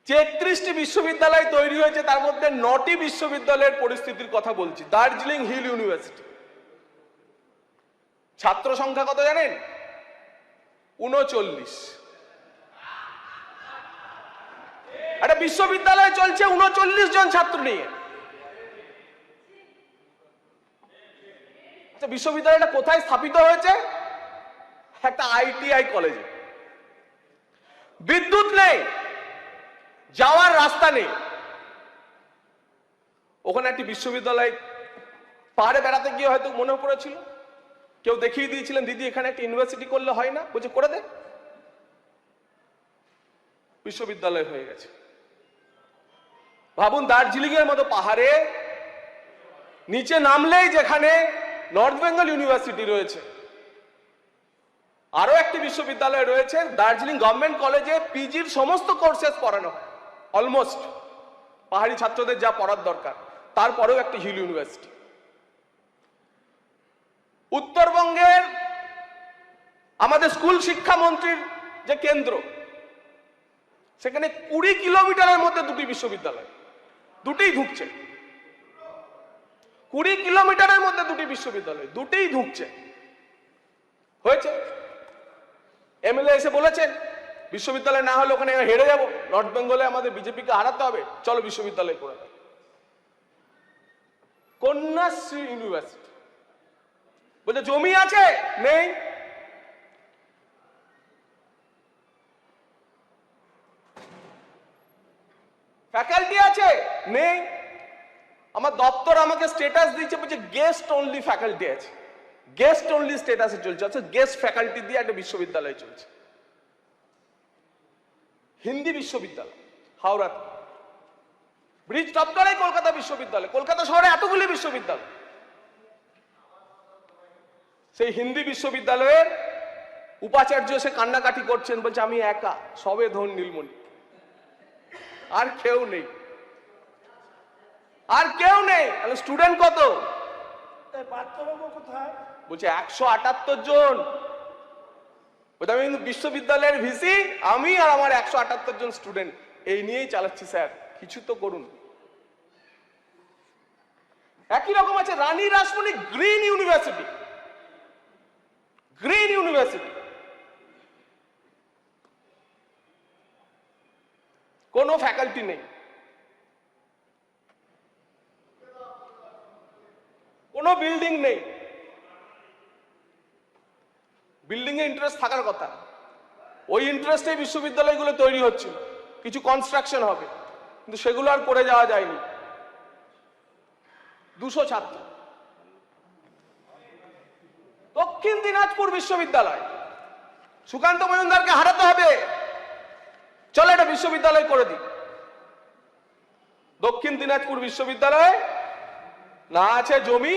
33টি বিশ্ববিদ্যালয় তৈরি হয়েছে, তার মধ্যে 9টি বিশ্ববিদ্যালয়ের পরিস্থিতির কথা বলছি। দার্জিলিং হিল ইউনিভার্সিটি, ছাত্র সংখ্যা কত জানেন? 39। একটা বিশ্ববিদ্যালয় চলছে 39 জন ছাত্র নিয়ে। বিশ্ববিদ্যালয়টা কোথায় স্থাপিত হয়েছে? একটা আইটিআই কলেজে। বিদ্যুৎ নেই, যাওয়ার রাস্তা নেই। ওখানে একটি বিশ্ববিদ্যালয় পাহাড়ে বেড়াতে গিয়ে হয়তো মনে পড়েছিল, কেউ দেখিয়ে দিয়েছিলেন, দিদি এখানে একটা ইউনিভার্সিটি করলে হয় না? বলছে করে দে, বিশ্ববিদ্যালয় হয়ে গেছে। ভাবুন, দার্জিলিং এর মতো পাহাড়ে নিচে নামলেই যেখানে নর্থ বেঙ্গল ইউনিভার্সিটি রয়েছে, আরো একটি বিশ্ববিদ্যালয় রয়েছে, দার্জিলিং গভর্নমেন্ট কলেজে পিজির সমস্ত কোর্সেস পড়ানো হয়, অলমোস্ট পাহাড়ি ছাত্রদের যা পড়ার দরকার, তারপরেও একটি হিল ইউনিভার্সিটি। উত্তরবঙ্গের আমাদের স্কুল শিক্ষা মন্ত্রীর যে কেন্দ্র, সেখানে 20 কিলোমিটারের মধ্যে দুটি বিশ্ববিদ্যালয়, দুটিই ঢুকছে। 20 কিলোমিটারের মধ্যে দুটি বিশ্ববিদ্যালয়, দুটিই ঢুকছে। হয়েছে, এমএলএ এসে বলেছেন বিশ্ববিদ্যালয় না হলে ওখানে হেরে যাব, নর্থ বেঙ্গলে আমাদের বিজেপিকে হারাতে হবে, চলো বিশ্ববিদ্যালয় করে দেয়। কন্যাশ্রী ইউনিভার্সিটি বলছে জমি আছে, নেই। ফ্যাকাল্টি আছে, নেই। আমার দপ্তর আমাকে স্ট্যাটাস দিচ্ছে, বলছে গেস্ট অনলি ফ্যাকাল্টি আছে, গেস্ট অনলি স্ট্যাটাসে চলছে, অর্থাৎ গেস্ট ফ্যাকাল্টি দিয়ে একটা বিশ্ববিদ্যালয় চলছে। হিন্দি বিশ্ববিদ্যালয় হাওড়াতে, ব্রিজ দপ্তরে কলকাতা বিশ্ববিদ্যালয়, কলকাতা শহরে এতগুলি বিশ্ববিদ্যালয়। সেই হিন্দি বিশ্ববিদ্যালয়ের উপাচার্য এসে কান্নাকাটি করছেন, বলছে আমি একা, সবে ধন নীলমণি, আর কেউ নেই, আর কেউ নেই। স্টুডেন্ট কত? বলছে 178 জন। আমি কিন্তু বিশ্ববিদ্যালয়ের ভিসি, আমি আর আমার 178 জন স্টুডেন্ট, এই নিয়েই চালাচ্ছি স্যার, কিছু তো করুন। একই রকম আছে Rani Rashmoni green university, green university, কোনো ফ্যাকাল্টি নেই, কোনো বিল্ডিং নেই। বিল্ডিং এ ইন্টারেস্ট থাকার কথা, ওই ইন্টারেস্টে বিশ্ববিদ্যালয়গুলো তৈরি হচ্ছিল, কিছু কনস্ট্রাকশন হবে, কিন্তু সেগুলো আর করে যাওয়া যায়নি। 200 ছাত্র। দক্ষিণ দিনাজপুর বিশ্ববিদ্যালয়, সুকান্ত মজুমদারকে হারাতে হবে, চলো এটা বিশ্ববিদ্যালয় করে দিই। দক্ষিণ দিনাজপুর বিশ্ববিদ্যালয় না আছে জমি,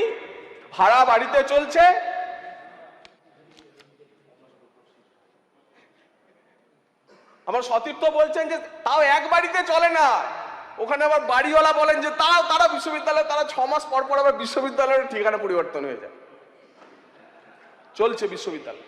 ভাড়া বাড়িতে চলছে। আমার সতীর্থ বলছেন যে তাও এক বাড়িতে চলে না, ওখানে আবার বাড়িওয়ালা বলেন যে তারা বিশ্ববিদ্যালয়, তারা 6 মাস পর পর আবার বিশ্ববিদ্যালয়ের ঠিকানা পরিবর্তন হয়ে যায়। চলছে বিশ্ববিদ্যালয়।